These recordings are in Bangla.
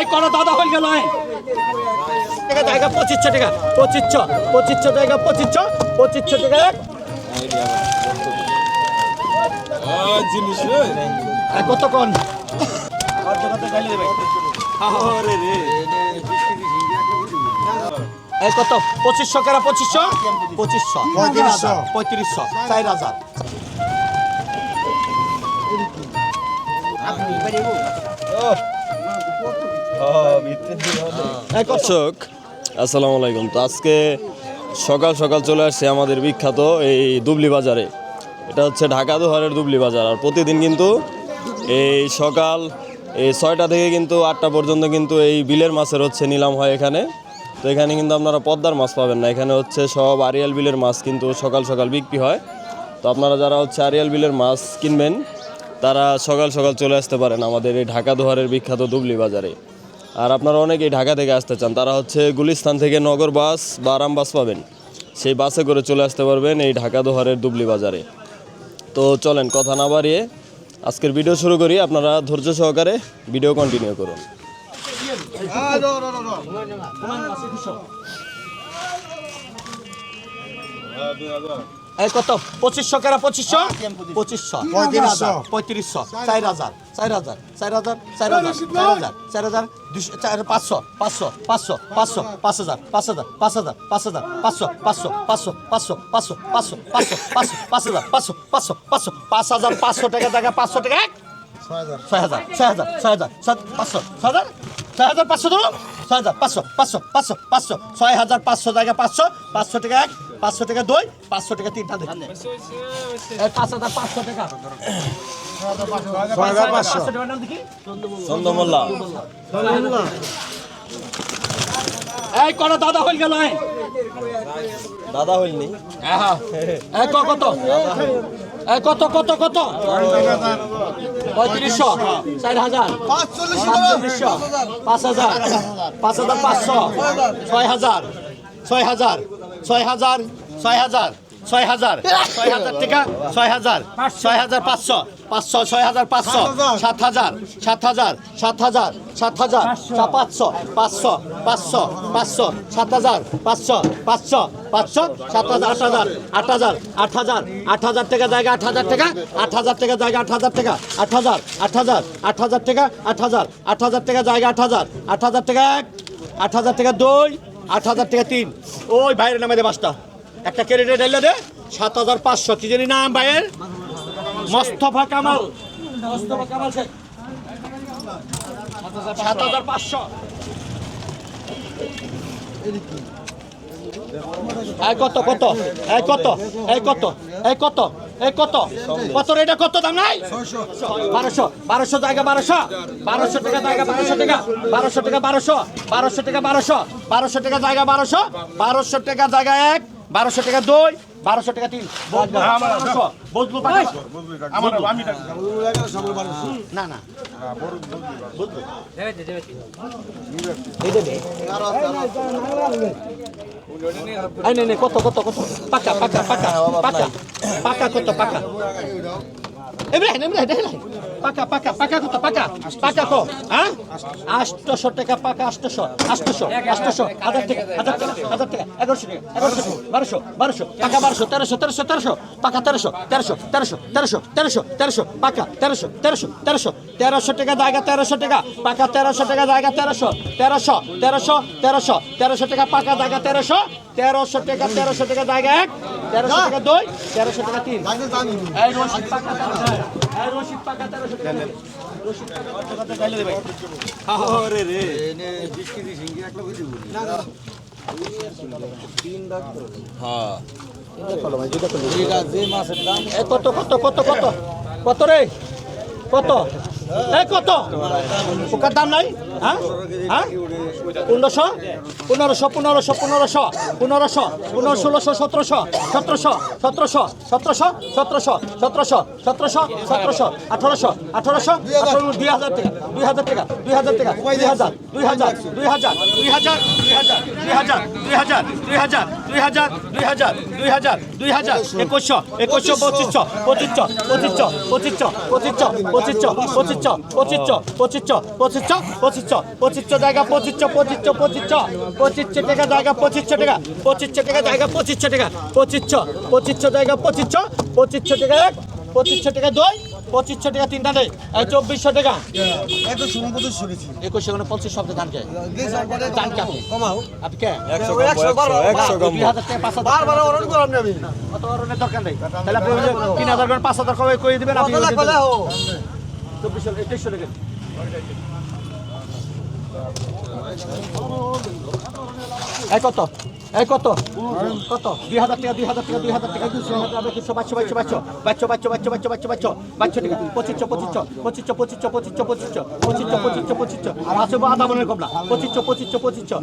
এই করো দাদা হয়ে গেল টাকা জায়গা 2500 টাকা 2500 টাকা 2500 টাকা জিনিস কত কোন এই কত 2500 টাকা 2500 3500 4000 দর্শক আসসালামু আলাইকুম। তো আজকে সকাল সকাল চলে আসছে আমাদের বিখ্যাত এই দুবলি বাজারে। এটা হচ্ছে ঢাকা দোহারের দুবলি বাজার। আর প্রতিদিন কিন্তু এই সকাল এই 6টা থেকে কিন্তু 8টা পর্যন্ত কিন্তু এই বিলের মাছের হচ্ছে নিলাম হয় এখানে। তো এখানে কিন্তু আপনারা পদ্মার মাছ পাবেন না, এখানে হচ্ছে সব আড়িয়াল বিলের মাছ কিন্তু সকাল সকাল বিক্রি হয়। তো আপনারা যারা হচ্ছে আড়িয়াল বিলের মাছ কিনবেন তারা সকাল সকাল চলে আসতে পারেন আমাদের এই ঢাকা দোহারের বিখ্যাত দুবলি বাজারে। আর আপনারা অনেকেই ঢাকা থেকে আসতে চান, তারা হচ্ছে গুলিস্তান থেকে নগর বাস বা আরাম বাস পাবেন, সেই বাসে করে চলে আসতে পারবেন এই ঢাকা দোহারের দুবলি বাজারে। তো চলেন কথা না বাড়িয়ে আজকের ভিডিও শুরু করি, আপনারা ধৈর্য সহকারে ভিডিও কন্টিনিউ করুন। এই কত 2500 টাকা 2500 3500 4000 5000 টাকা জায়গা 500 টাকা 6500 জায়গা 500 টাকা 500 টাকা 2 500 টাকা 3টা দেখেন 5500 টাকা 6500 টাকা নাম দেখি চন্দ্রমোল্লা এই কোন দাদা হইল গেল দাদা হইলনি হ্যাঁ এই কত এই কত 3500 4000 5000 5500 6000 টাকা 6500 7000 7000 8000 টাকা জায়গা 8000 টাকা 8000 টাকা জায়গা 8000 টাকা 8000 টাকা 8000 টাকা জায়গা 8000 টাকা 8000 টাকা 2 8000 টাকা 3 ওই ভাইয়ের নামে দে বাসটা একটা ক্রেডিট ডাইলা দে 7500 কি জানি নাম ভাইয়ের মোস্তফা কামাল 7500 এই কত এটা কত দাম নাই 1200 জায়গা 1200 টাকা জায়গা 1200 টাকা 1200 টাকা 1200 টাকা 1200 টাকা জায়গা 1200 টাকা জায়গা 1 1200 টাকা 2 1200 টাকা 3 বুঝলো না না কত পাকা কত পাকা পাকা কত পাকা কো হ্যাঁ 800 টাকা পাকা 800 1000 টাকা 1100 টাকা 1200 টাকা 1300 পাকা 1300 পাকা 1300 টাকা জায়গা 1300 টাকা পাকা 1300 টাকা জায়গা 1300 টাকা পাকা জায়গা 1300 টাকা 1300 টাকা জায়গা 1 1300 টাকা 2 1300 টাকা 3 এই রশিদ পাকা 1300 টাকা রশিদ পাকা গাইলে দে ভাই আরে রে এনে 20 কেজি সিঙ্গি একটা কই দিব না তিন লাখ হ্যাঁ এটা যে মাছের দাম কত রে কত এই কত পোকার দাম নাই হ্যাঁ 1500 2000 টাকা 2500 পঁচিশশো জায়গা 2500 টাকা জায়গা 2500 টাকা 2500 টাকা জায়গা 2500 টাকা 2500 জায়গা 2500 টাকা 2500 টাকা 2 2500 টাকা 3 টানে 2400 টাকা 2100 মানে 50 শব্দ দান কে দান কে কমাও আপনি কে 100 কম 2000 টাকা 5000 বারবার অরণ করলাম না আমি অত অরণের দরকার নেই তাহলে আপনি 3000 করে 5000 কমে কই দিবেন আপনি 2400 2100 টাকা এই কত কত 2000 টাকা 2000 টাকা 2000 টাকা 200 টাকা 200 বাচ্চা টাকা 2500 আর আছে আধা মনের কমলা 2500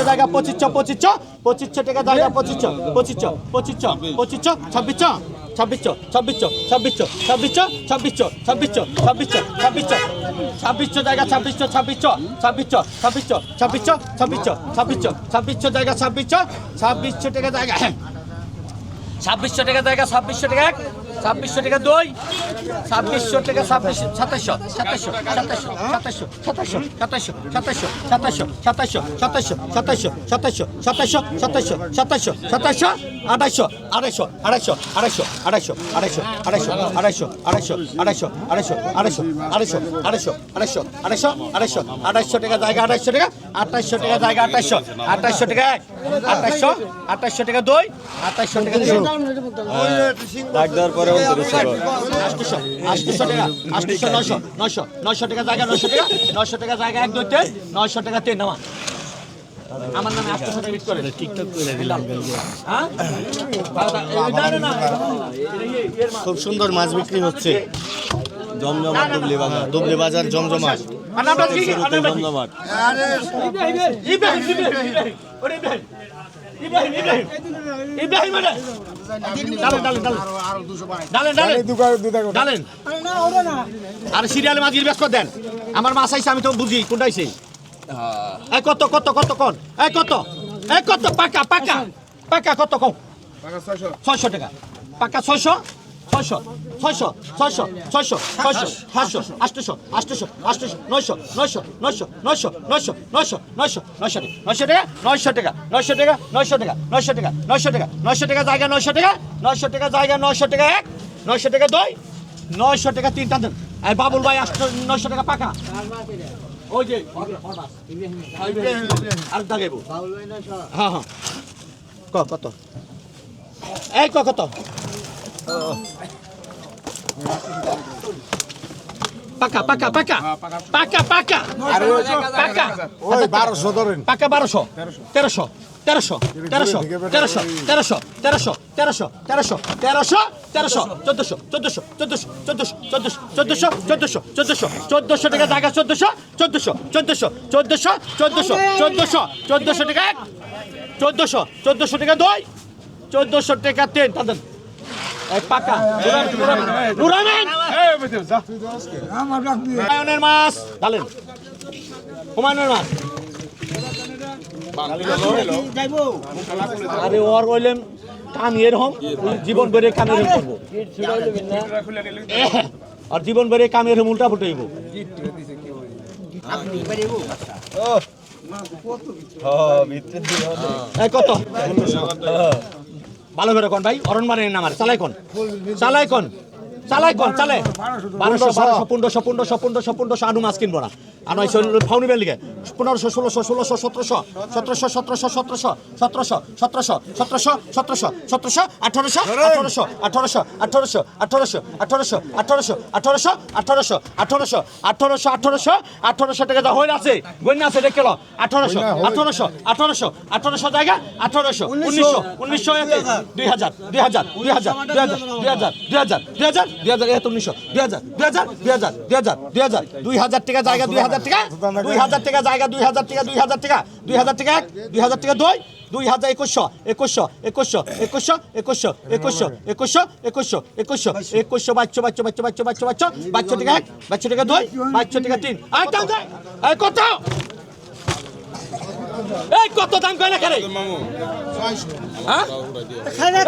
জায়গা 2500 টাকা জায়গা 2500 26 জায়গা 26 জায়গা 26 টাকা জায়গা 2600 টাকা জায়গা 2600 টাকা 2600 টাকা 2 2600 টাকা 2700 টাকা জায়গা 2800 টাকা জায়গা 2800 টাকা 2800 টাকা 2 2800 টাকা ডাক দেওয়ার পরে 2900 টাকা জায়গা 900 টাকা জায়গা 1 2 3 900 টাকা 3 নামা আমার নামে 800 টাকা হিট করে টিকটক করে হ্যাঁ খুব সুন্দর মাছ বিক্রি হচ্ছে জমজমাট দুবলি বাজার জমজমাট জমজমাট আর সিরিয়ালে মাঝির ব্যস্ত দেন আমার মাছ আইসে আমি তো বুঝি কোনটাইছে কত কত কত কোন কত পাকা পাকা পাকা কত কম 600 টাকা পাকা 600 600 600 600 600 600 700 800 800 800 900 900 900 900 900 900 900 900 টাকা 900 টাকা 900 টাকা 900 টাকা 900 টাকা 900 টাকা 900 টাকা 900 টাকা জায়গা 900 টাকা 900 টাকা জায়গা 900 টাকা 1 900 টাকা 2 900 টাকা 3 টান দেন এই বাবুল ভাই 900 টাকা পাকা ওই যে আর দাগাইবো হ্যাঁ হ্যাঁ কত এই কত পাকা পাকা পাকা পাকা পাকা পাকা 1200 ধরেন পাকা 1200 1300 1300 1300 1300 1300 1300 1300 1300 1300 1400 1400 টাকা জায়গা 1400 টাকা 1400 টাকা 2 1400 টাকা 3 তাদের পাকা হুমায়ুনের মাছ ডালেন হুমায়ুনের মাছ আরে ওর বললেন কাম এরকম জীবন বেড়ে কাম এরকম করবো আর জীবন বেড়ে কাম এরকম উল্টা ফুটাইব কত ভালো করে কোন ভাই অরণ মারেন নামার চালাই কোন 1200 আনু মাছ কিনবো না আর ফাউনি বেল লিগে 1500 1600 1700 1700 1800 টাকা যা হয়ে আছে গন্যা আছে দেখে 1800 জায়গা 1800 1900 2000 টাকা জায়গা 2000 টাকা 2000 টাকা জায়গা 2000 টাকা 2000 টাকা 2000 টাকা 2000 টাকা 2 2100 বাচ্চা টাকা 2 বাচ্চা টাকা 3 কত এই কত দাম কয় না করে মামু হ্যাঁ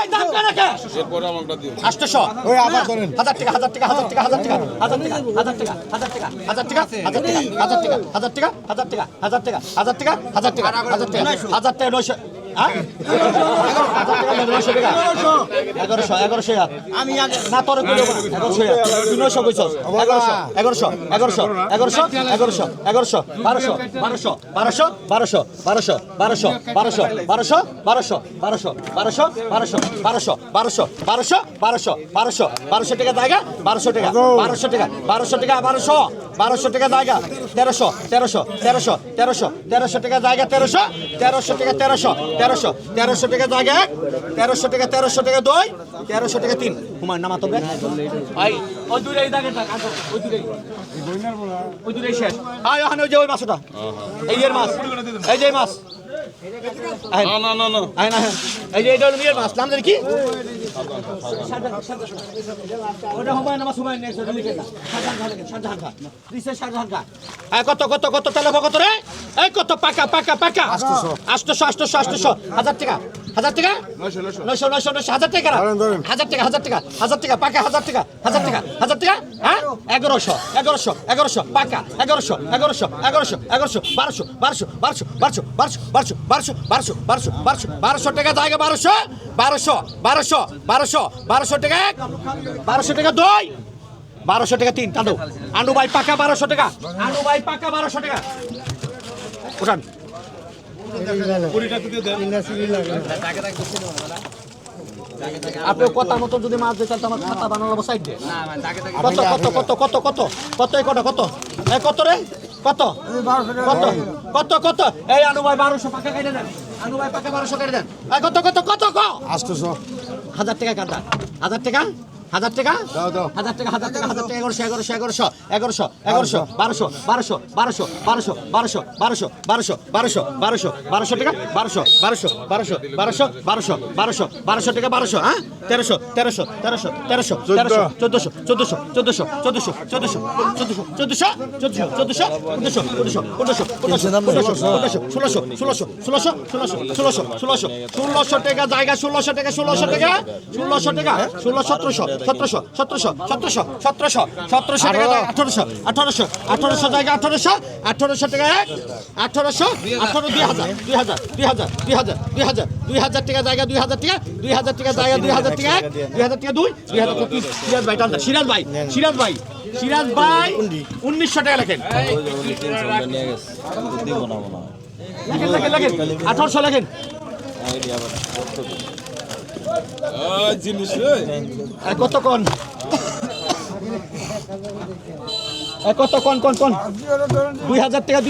এই দাম কেন কে এরপরে আমারটা দিও 800 ওই আবার করেন 1000 টাকা 1000 টাকা 1000 টাকা 1000 টাকা 1000 টাকা 1000 টাকা 1000 টাকা 1000 টাকা 1000 টাকা 1000 টাকা 1000 টাকা 1000 টাকা 1000 টাকা 1000 টাকা 1000 টাকা 1000 টাকা 900 হ্যাঁ 1100 আমি না তোর কইলো 1100 900 কইছস 1100 1100 1100 1100 1100 1200 1200 1200 1200 1200 1200 1200 1200 1200 1200 1200 1200 1200 টাকা জায়গা 1200 টাকা 1200 টাকা 1200 টাকা 1200 টাকা জায়গা 1300 টাকা জায়গা 1300 টাকা 1300 টাকা জায়গা 1300 টাকা 1300 টাকা 2 1300 টাকা 3 হুমায়ুন নামা তো ভাই ওই দূরে এই দাগে টাকা ওই দূরে শেষ আয় ওখানে ওই যে ওই মাছটা এই এর মাছ এই যে মাছ না না না না আয় না এই যে এটা হলো মিয়ার মাছ নাম জানি কি ওটা হুমায়ুন নামা হুমায়ুন নেক্সট লিখে না শাহজাহান খা দিছে শাহজাহান খা আয় কত কত কত তেলে কত রে এই কত পাকা 800 1000 টাকা 1000 টাকা 900 1000 টাকা 1000 টাকা পাকা 1000 টাকা হ্যাঁ 1100 পাকা 1100 1200 টাকা জায়গা 1200 টাকা 1200 টাকা 2 1200 টাকা 3 টানো আনু ভাই পাকা 1200 টাকা উঠান আপনি কথা মতো যদি মাছ দিতেন তো আমার খাতা বানানো সাইড দিয়ে কত কত কত কত কত কত এই কটা কত এই কত রে কত কত কত কত এই আনু ভাই 1200 পাকা কেটে দেন আনু ভাই পাকা 1200 কেটে দেন এই কত কত কত কত 800 1000 টাকা কাটা 1000 টাকা 1000 টাকা দাও দাও 1000 টাকা 1100 1200 টাকা 1200 টাকা 1200 হ্যাঁ 1300 টাকা জায়গা 1600 টাকা 1700 টাকা 1800 জায়গা 1800 টাকা 1800 2000 টাকা জায়গা 2000 টাকা 2000 টাকা জায়গা 2000 টাকা 2000 টাকা 2 সিরাজ ভাই টান সিরাজ ভাই 1900 টাকা লেখেন লেখেন 1800 লেখেন জিনিস কত কোন কত কোন 2000 টাকা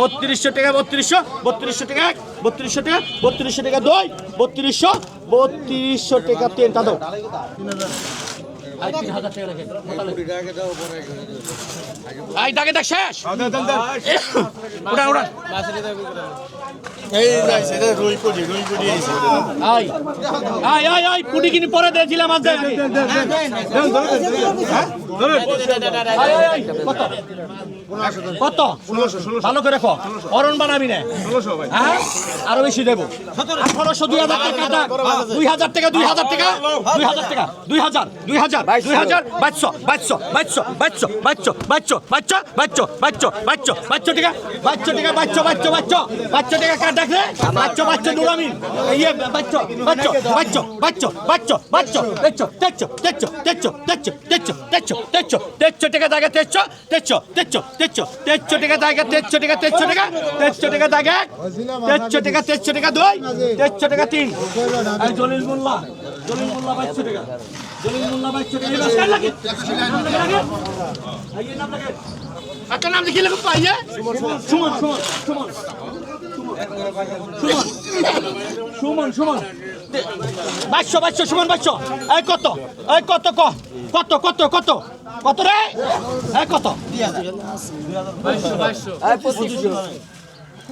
3200 টাকা 3200 টাকা 3200 টাকা 3200 টাকা 2 3200 টাকা 3 টা দাও 3000 টাকা লাগে আই দাগে দাগ শেষ উড়া এই রাইছে রে রুই পুডি আইছে আই পুডি কিনে পরে দিয়েছিলাম আজ কত ভালো করে রাখো অরণ বানাবি না হ্যাঁ আরো বেশি দেবো 1800 2000 টাকা 2000 টাকা 2200 টাকা কাট দেখলে বাচ্চা নুরামিন এই বাচ্চা টাকা জায়গা 300 টাকা জায়গা 300 টাকা জায়গা 300 টাকা 2 300 টাকা 3 এই জলিল মোল্লা বাচ্চা টাকা লাগে আপনার নাম লিখে লেখো পাইয়ে সুমন সুমন সুমন 2200 সুমন 2200 এই কত কত কত রে এই কত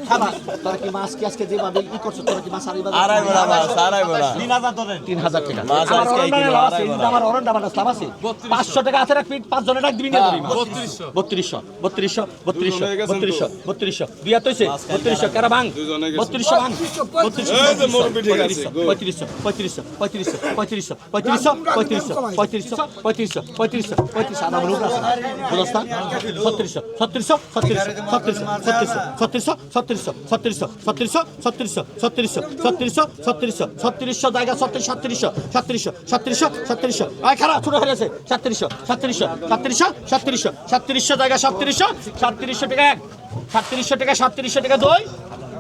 খাবার তোরা কি মাছ কি আজকে যেভাবে ই করছো তোরা কি মাছ আড়াই বড়া মাছ, আড়াই বড়া। 3000 টাকা মাছ আজকে এই কিলো আড়াই বড়া। আমার অরন্ডা বানাস লাভ আছে 500 টাকা হাতে রাখবি 5 জনের ডাক দিবি না ধরি 3200 দুই হাত হইছে 3200 কারা ভাঙ 3200 ভাঙ 35 আদা বলুন বুঝছস না 3700 জায়গা 3700 আয় খারাপ ছোট হয়ে গেছে 3700 জায়গা 3700 টাকা 3700 টাকা 2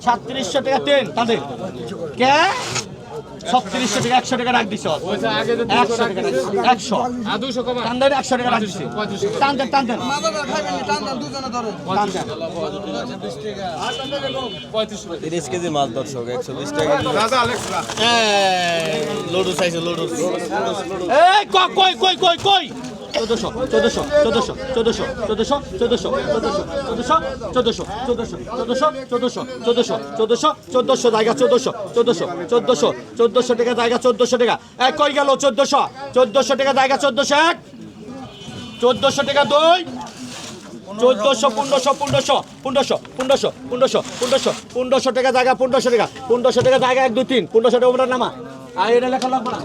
3700 টাকা 3 তাদের কে 3600 টাকা 100 টাকা রাখ দিছ 100 টাকা 100 আর 200 কমা টান দেন 100 টাকা রাখ দিছি টান দেন মাদাটা খাইবেন টান দুজনে ধরে 30 কেজি মাছ দর্শক 120 টাকা কেজি। লোডু চাইছে লোডু এই কই 1400 জায়গা 1400 টাকা জায়গা 1400 টাকা এক কই গেল 1400 টাকা জায়গা 1400 টাকা 2 1500 টাকা জায়গা 1500 টাকা জায়গা 1 2 3 1500 টাকা ওপরে নামা আর এটা লেখা লাগবে না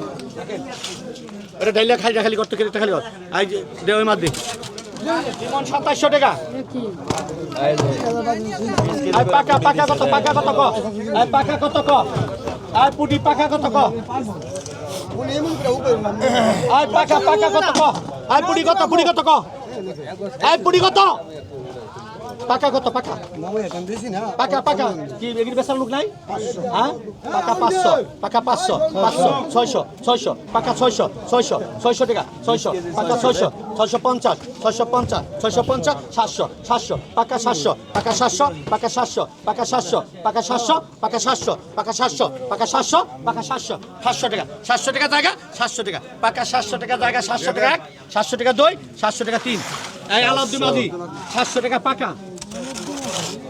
এটা ডাইলে খালি করতে কেটে খালি কর আই দে ওই মাছ দে জীবন 2700 টাকা আই পাকা কত ক আই পাকা কত ক আই পুটি পাকা কত ক উনি এমন করে উপরে আই পাকা কত ক আই পুটি কত ক আই পুটি কত পাকা কত পাকা মামু এখন দিছি না পাকা কি এগির বেচার লোক নাই হ্যাঁ পাকা 500 600 পাকা 600 টাকা 600 পাকা 650 700 পাকা 700 পাকা 700 টাকা 700 টাকা জায়গা 700 টাকা পাকা 700 টাকা জায়গা 700 টাকা 700 টাকা 2 700 টাকা 3 এই আলাউদ্দিন মাঝি 700 টাকা পাকা